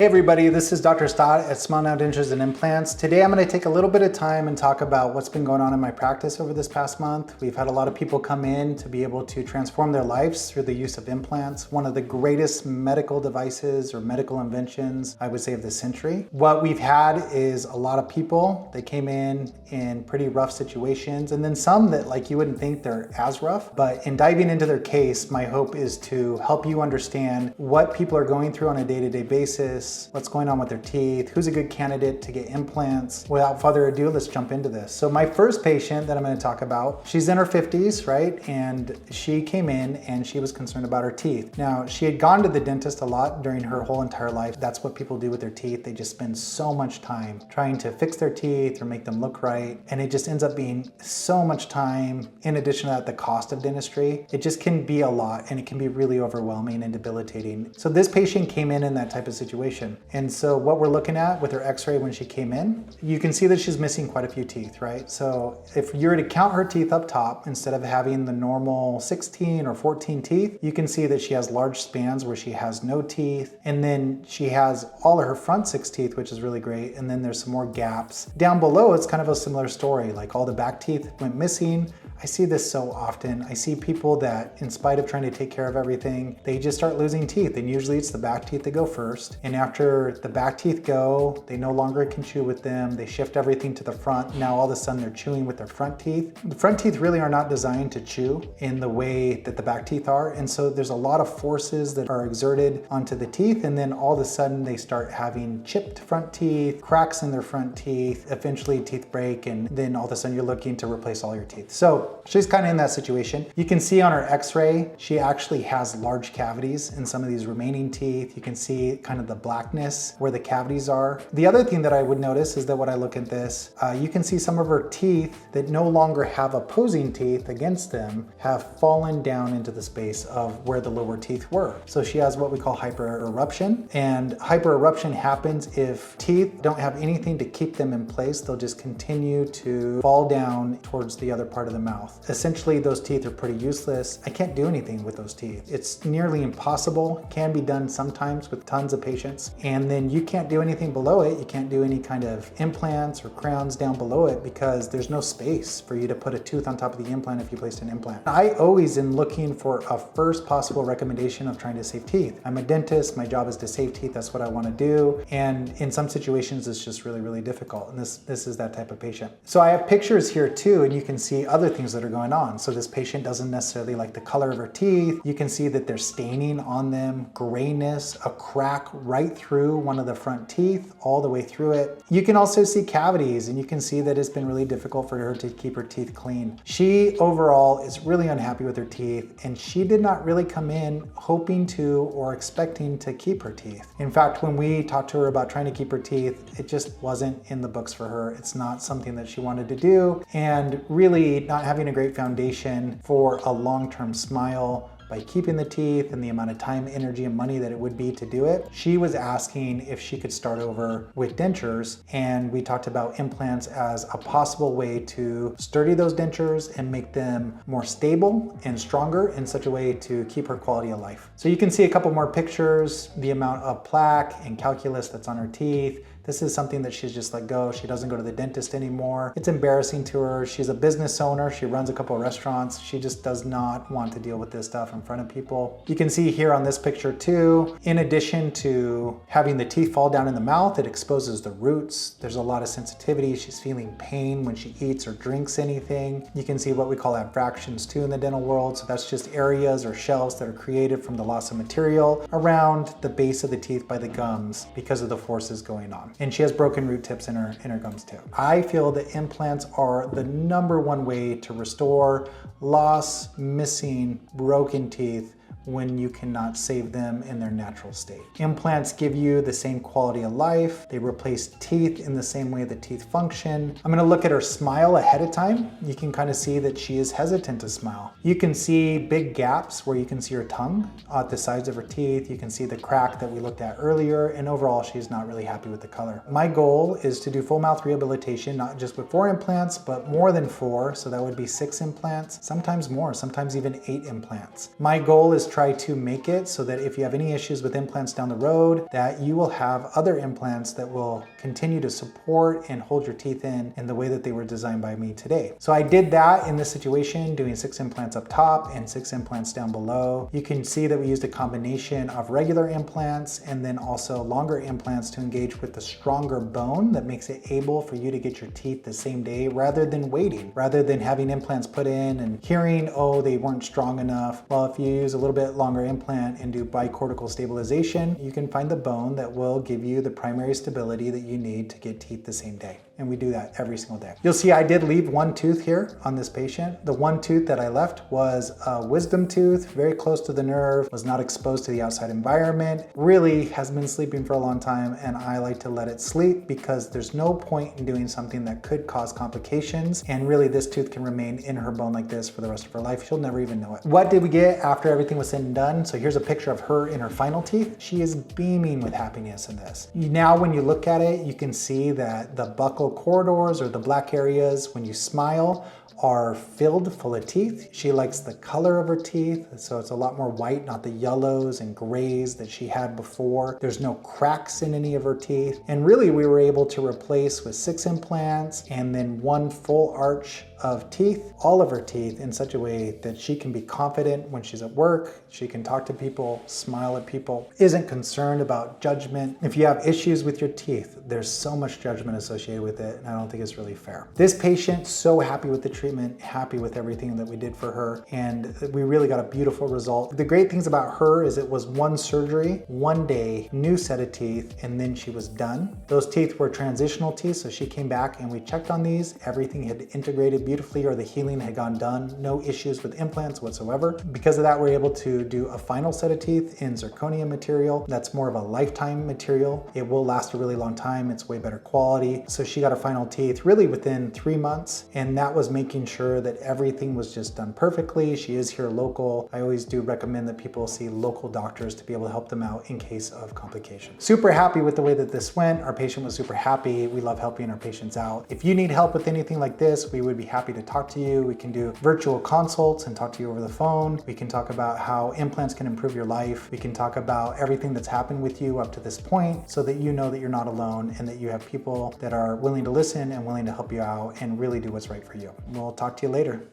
Hey everybody, this is Dr. Stott at Smile Now Dentures and Implants. Today I'm going to take a little bit of time and talk about what's been going on in my practice over this past month. We've had a lot of people come in to be able to transform their lives through the use of implants, one of the greatest medical devices or medical inventions, I would say, of the century. What we've had is a lot of people that came in pretty rough situations, and then some that you wouldn't think they're as rough. But in diving into their case, my hope is to help you understand what people are going through on a day-to-day basis, what's going on with their teeth, who's a good candidate to get implants. Without further ado, let's jump into this. So my first patient that I'm going to talk about, she's in her 50s, right? And she came in and she was concerned about her teeth. Now, she had gone to the dentist a lot during her whole entire life. That's what people do with their teeth. They just spend so much time trying to fix their teeth or make them look right. And it just ends up being so much time. In addition to that, the cost of dentistry, it just can be a lot and it can be really overwhelming and debilitating. So this patient came in that type of situation. And so what we're looking at with her x-ray when she came in, you can see that she's missing quite a few teeth, right? So if you were to count her teeth up top, instead of having the normal 16 or 14 teeth, you can see that she has large spans where she has no teeth. And then she has all of her front 6 teeth, which is really great. And then there's some more gaps. Down below, it's kind of a similar story. Like all the back teeth went missing. I see this so often. I see people that, in spite of trying to take care of everything, they just start losing teeth. And usually it's the back teeth that go first. And after the back teeth go, they no longer can chew with them. They shift everything to the front. Now all of a sudden they're chewing with their front teeth. The front teeth really are not designed to chew in the way that the back teeth are. And so there's a lot of forces that are exerted onto the teeth. And then all of a sudden they start having chipped front teeth, cracks in their front teeth, eventually teeth break. And then all of a sudden you're looking to replace all your teeth. So she's kind of in that situation. You can see on her x-ray, she actually has large cavities in some of these remaining teeth. You can see kind of the blackness where the cavities are. The other thing that I would notice is that when I look at this, you can see some of her teeth that no longer have opposing teeth against them have fallen down into the space of where the lower teeth were. So she has what we call hyper-eruption. And hyper-eruption happens if teeth don't have anything to keep them in place. They'll just continue to fall down towards the other part of the mouth. Essentially, those teeth are pretty useless. I can't do anything with those teeth. It's nearly impossible. Can be done sometimes with tons of patients. And then you can't do anything below it. You can't do any kind of implants or crowns down below it because there's no space for you to put a tooth on top of the implant if you placed an implant. I always am looking for a first possible recommendation of trying to save teeth. I'm a dentist. My job is to save teeth. That's what I want to do. And in some situations, it's just really, really difficult. And this is that type of patient. So I have pictures here too, and you can see other things that are going on. So this patient doesn't necessarily like the color of her teeth. You can see that there's staining on them, grayness, a crack right through one of the front teeth, all the way through it. You can also see cavities, and you can see that it's been really difficult for her to keep her teeth clean. She overall is really unhappy with her teeth, and she did not really come in hoping to or expecting to keep her teeth. In fact, when we talked to her about trying to keep her teeth, it just wasn't in the books for her. It's not something that she wanted to do, and really not having a great foundation for a long-term smile by keeping the teeth and the amount of time, energy, and money that it would be to do it. She was asking if she could start over with dentures, and we talked about implants as a possible way to sturdy those dentures and make them more stable and stronger in such a way to keep her quality of life. So you can see a couple more pictures, the amount of plaque and calculus that's on her teeth. This is something that she's just let go. She doesn't go to the dentist anymore. It's embarrassing to her. She's a business owner. She runs a couple of restaurants. She just does not want to deal with this stuff in front of people. You can see here on this picture too, in addition to having the teeth fall down in the mouth, it exposes the roots. There's a lot of sensitivity. She's feeling pain when she eats or drinks anything. You can see what we call abfractions too in the dental world. So that's just areas or shelves that are created from the loss of material around the base of the teeth by the gums because of the forces going on. And she has broken root tips in her gums too. I feel that implants are the #1 way to restore lost, missing, broken teeth when you cannot save them in their natural state. Implants give you the same quality of life. They replace teeth in the same way that teeth function. I'm gonna look at her smile ahead of time. You can kind of see that she is hesitant to smile. You can see big gaps where you can see her tongue at the sides of her teeth. You can see the crack that we looked at earlier, and overall she's not really happy with the color. My goal is to do full mouth rehabilitation, not just with 4 implants, but more than 4, so that would be 6 implants, sometimes more, sometimes even 8 implants. My goal is try to make it so that if you have any issues with implants down the road, that you will have other implants that will continue to support and hold your teeth in the way that they were designed by me today. So I did that in this situation, doing 6 implants up top and 6 implants down below. You can see that we used a combination of regular implants and then also longer implants to engage with the stronger bone that makes it able for you to get your teeth the same day rather than waiting, rather than having implants put in and hearing, oh, they weren't strong enough. Well, if you use a little bit longer implant and do bicortical stabilization, you can find the bone that will give you the primary stability that you need to get teeth the same day. And we do that every single day. You'll see I did leave one tooth here on this patient. The one tooth that I left was a wisdom tooth, very close to the nerve, was not exposed to the outside environment, really has been sleeping for a long time, and I like to let it sleep because there's no point in doing something that could cause complications, and really this tooth can remain in her bone like this for the rest of her life. She'll never even know it. What did we get after everything was said and done? So here's a picture of her in her final teeth. She is beaming with happiness in this. Now when you look at it, you can see that the buccal corridors or the black areas when you smile are filled full of teeth. She likes the color of her teeth, so it's a lot more white, not the yellows and grays that she had before. There's no cracks in any of her teeth. And really we were able to replace with 6 implants and then 1 full arch of teeth, all of her teeth, in such a way that she can be confident when she's at work, she can talk to people, smile at people, isn't concerned about judgment. If you have issues with your teeth, there's so much judgment associated with it, and I don't think it's really fair. This patient, so happy with the treatment, happy with everything that we did for her, and we really got a beautiful result. The great things about her is it was 1 surgery, 1 day, new set of teeth, and then she was done. Those teeth were transitional teeth, so she came back and we checked on these. Everything had integrated beautifully, or the healing had gone done. No issues with implants whatsoever. Because of that, we're able to do a final set of teeth in zirconia material. That's more of a lifetime material. It will last a really long time. It's way better quality. So she got her final teeth really within 3 months, and that was making sure that everything was just done perfectly. She is here local. I always do recommend that people see local doctors to be able to help them out in case of complications. Super happy with the way that this went. Our patient was super happy. We love helping our patients out. If you need help with anything like this, we would be happy to talk to you. We can do virtual consults and talk to you over the phone. We can talk about how implants can improve your life. We can talk about everything that's happened with you up to this point so that you know that you're not alone and that you have people that are willing to listen and willing to help you out and really do what's right for you. We'll talk to you later.